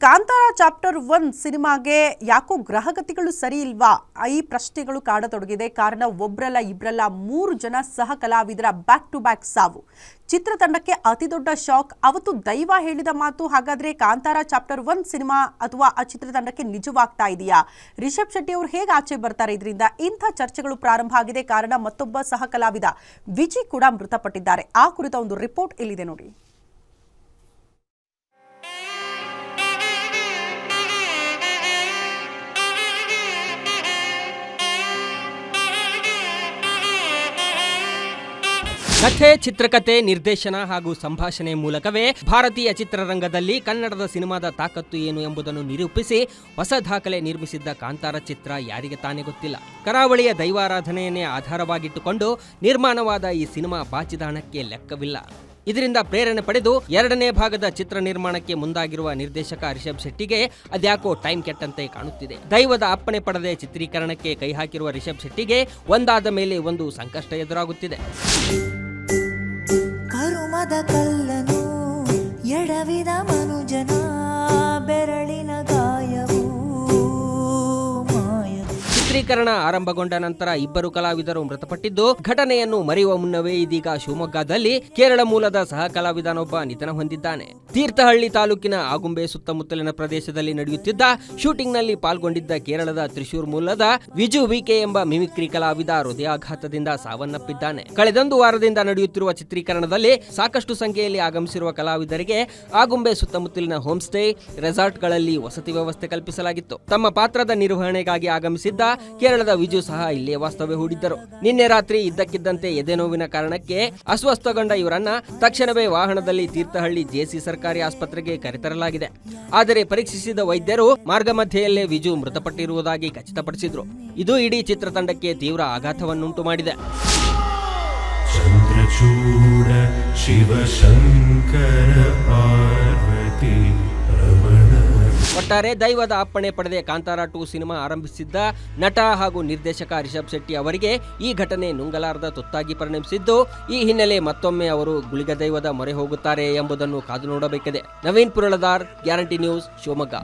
Kantara chapter 1 ಸಿನಿಮಾಗೆ ಯಾಕೋ ಗ್ರಹಗತಿಗಳು ಸರಿ ಇಲ್ವಾ ಈ ಪ್ರಶ್ನೆಗಳು ಕಾಡತೊಡಗಿದೆ. ಕಾರಣ ಒಬ್ಬರಲ್ಲ ಇಬ್ಬರಲ್ಲ 3 ಜನ ಸಹ ಕಲಾವಿದರ ಬ್ಯಾಕ್ ಟು ಬ್ಯಾಕ್ ಸಾವು. ಚಿತ್ರತಂಡಕ್ಕೆ ಅತಿ ದೊಡ್ಡ ಶಾಕ್. ಅವತ್ತು ದೈವ ಹೇಳಿದ ಮಾತು ಹಾಗಾದ್ರೆ ಕಾಂತಾರ ಚಾಪ್ಟರ್ 1 ಸಿನಿಮಾ ಅಥವಾ ಆ ಚಿತ್ರತಂಡಕ್ಕೆ ನಿಜವಾಗ್ತಾ ಇದೆಯಾ? ರಿಷಬ್ ಶೆಟ್ಟಿ ಅವರು ಹೇಗೆ ಆಚೆ ಬರ್ತಾರೆ ಇದರಿಂದ? ಇಂಥ ಚರ್ಚೆಗಳು ಪ್ರಾರಂಭ ಆಗಿದೆ. ಕಾರಣ ಮತ್ತೊಬ್ಬ ಸಹ ಕಲಾವಿದ ವಿಜಿ ಕೂಡ ಮೃತಪಟ್ಟಿದ್ದಾರೆ. ಆ ಕುರಿತ ಒಂದು ರಿಪೋರ್ಟ್ ಇಲ್ಲಿದೆ ನೋಡಿ. ಕಥೆ, ಚಿತ್ರಕಥೆ, ನಿರ್ದೇಶನ ಹಾಗೂ ಸಂಭಾಷಣೆ ಮೂಲಕವೇ ಭಾರತೀಯ ಚಿತ್ರರಂಗದಲ್ಲಿ ಕನ್ನಡದ ಸಿನಿಮಾದ ತಾಕತ್ತು ಏನು ಎಂಬುದನ್ನು ನಿರೂಪಿಸಿ ಹೊಸ ದಾಖಲೆ ನಿರ್ಮಿಸಿದ್ದ ಕಾಂತಾರ ಚಿತ್ರ ಯಾರಿಗೆ ತಾನೇ ಗೊತ್ತಿಲ್ಲ. ಕರಾವಳಿಯ ದೈವಾರಾಧನೆಯನ್ನೇ ಆಧಾರವಾಗಿಟ್ಟುಕೊಂಡು ನಿರ್ಮಾಣವಾದ ಈ ಸಿನಿಮಾ ಬಾಚಿದ ಹಣಕ್ಕೆ ಲೆಕ್ಕವಿಲ್ಲ. ಇದರಿಂದ ಪ್ರೇರಣೆ ಪಡೆದು 2ನೇ ಭಾಗದ ಚಿತ್ರ ನಿರ್ಮಾಣಕ್ಕೆ ಮುಂದಾಗಿರುವ ನಿರ್ದೇಶಕ ರಿಷಬ್ ಶೆಟ್ಟಿಗೆ ಅದ್ಯಾಕೋ ಟೈಮ್ ಕೆಟ್ಟಂತೆ ಕಾಣುತ್ತಿದೆ. ದೈವದ ಅಪ್ಪಣೆ ಪಡೆದೇ ಚಿತ್ರೀಕರಣಕ್ಕೆ ಕೈ ಹಾಕಿರುವ ರಿಷಬ್ ಶೆಟ್ಟಿಗೆ ಒಂದಾದ ಮೇಲೆ ಒಂದು ಸಂಕಷ್ಟ ಎದುರಾಗುತ್ತಿದೆ. ಕರುಮದ ಕಲ್ಲನು ಎಡವಿದ ಮನುಜನ ಬೆರಳಿನ ಗಾಯವು ಮಾಯವು. ಚಿತ್ರೀಕರಣ ಆರಂಭಗೊಂಡ ನಂತರ ಇಬ್ಬರು ಕಲಾವಿದರು ಮೃತಪಟ್ಟಿದ್ದು, ಘಟನೆಯನ್ನು ಮರೆಯುವ ಮುನ್ನವೇ ಇದೀಗ ಶಿವಮೊಗ್ಗದಲ್ಲಿ ಕೇರಳ ಮೂಲದ ಸಹ ಕಲಾವಿದನೊಬ್ಬ ನಿಧನ ಹೊಂದಿದ್ದಾನೆ. ತೀರ್ಥಹಳ್ಳಿ ತಾಲೂಕಿನ ಆಗುಂಬೆ ಸುತ್ತಮುತ್ತಲಿನ ಪ್ರದೇಶದಲ್ಲಿ ನಡೆಯುತ್ತಿದ್ದ ಶೂಟಿಂಗ್ನಲ್ಲಿ ಪಾಲ್ಗೊಂಡಿದ್ದ ಕೇರಳದ ತ್ರಿಶೂರ್ ಮೂಲದ ವಿಜು ವಿಕೆ ಎಂಬ ಮಿಮಿಕ್ರಿ ಕಲಾವಿದ ಹೃದಯಾಘಾತದಿಂದ ಸಾವನ್ನಪ್ಪಿದ್ದಾನೆ. ಕಳೆದೊಂದು ವಾರದಿಂದ ನಡೆಯುತ್ತಿರುವ ಚಿತ್ರೀಕರಣದಲ್ಲಿ ಸಾಕಷ್ಟು ಸಂಖ್ಯೆಯಲ್ಲಿ ಆಗಮಿಸಿರುವ ಕಲಾವಿದರಿಗೆ ಆಗುಂಬೆ ಸುತ್ತಮುತ್ತಲಿನ ಹೋಮ್ ಸ್ಟೇ, ರೆಸಾರ್ಟ್ಗಳಲ್ಲಿ ವಸತಿ ವ್ಯವಸ್ಥೆ ಕಲ್ಪಿಸಲಾಗಿತ್ತು. ತಮ್ಮ ಪಾತ್ರದ ನಿರ್ವಹಣೆಗಾಗಿ ಆಗಮಿಸಿದ್ದ ಕೇರಳದ ವಿಜು ಸಹ ಇಲ್ಲೇ ವಾಸ್ತವ್ಯ ಹೂಡಿದ್ದರು. ನಿನ್ನೆ ರಾತ್ರಿ ಇದ್ದಕ್ಕಿದ್ದಂತೆ ಎದೆನೋವಿನ ಕಾರಣಕ್ಕೆ ಅಸ್ವಸ್ಥಗೊಂಡ ಇವರನ್ನ ತಕ್ಷಣವೇ ವಾಹನದಲ್ಲಿ ತೀರ್ಥಹಳ್ಳಿ ಜೆಸಿ ಸರ್ಕಾರಿ ಆಸ್ಪತ್ರೆಗೆ ಕರೆತರಲಾಗಿದೆ. ಆದರೆ ಪರೀಕ್ಷಿಸಿದ ವೈದ್ಯರು ಮಾರ್ಗ ಮಧ್ಯೆಯಲ್ಲೇ ವಿಜು ಮೃತಪಟ್ಟಿರುವುದಾಗಿ ಖಚಿತಪಡಿಸಿದ್ರು. ಇದು ಇಡೀ ಚಿತ್ರತಂಡಕ್ಕೆ ತೀವ್ರ ಆಘಾತವನ್ನುಂಟು ಮಾಡಿದೆ. ಚಂದ್ರಚೂಡ ಶಿವಶಂಕರ ಪಾರ್ವತಿ ಒಟ್ಟಾರೆ ದೈವದ ಅಪ್ಪಣೆ ಪಡೆದೇ ಕಾಂತಾರ 2 ಸಿನಿಮಾ ಆರಂಭಿಸಿದ್ದ ನಟ ಹಾಗೂ ನಿರ್ದೇಶಕ ರಿಷಬ್ ಶೆಟ್ಟಿ ಅವರಿಗೆ ಈ ಘಟನೆ ನುಂಗಲಾರದ ತುತ್ತಾಗಿ ಪರಿಣಮಿಸಿದ್ದು, ಈ ಹಿನ್ನೆಲೆ ಮತ್ತೊಮ್ಮೆ ಅವರು ಗುಳಿಗ ದೈವದ ಮೊರೆ ಹೋಗುತ್ತಾರೆ ಎಂಬುದನ್ನು ಕಾದು ನೋಡಬೇಕಿದೆ. Naveen Puraladar, guarantee news, Shivamogga.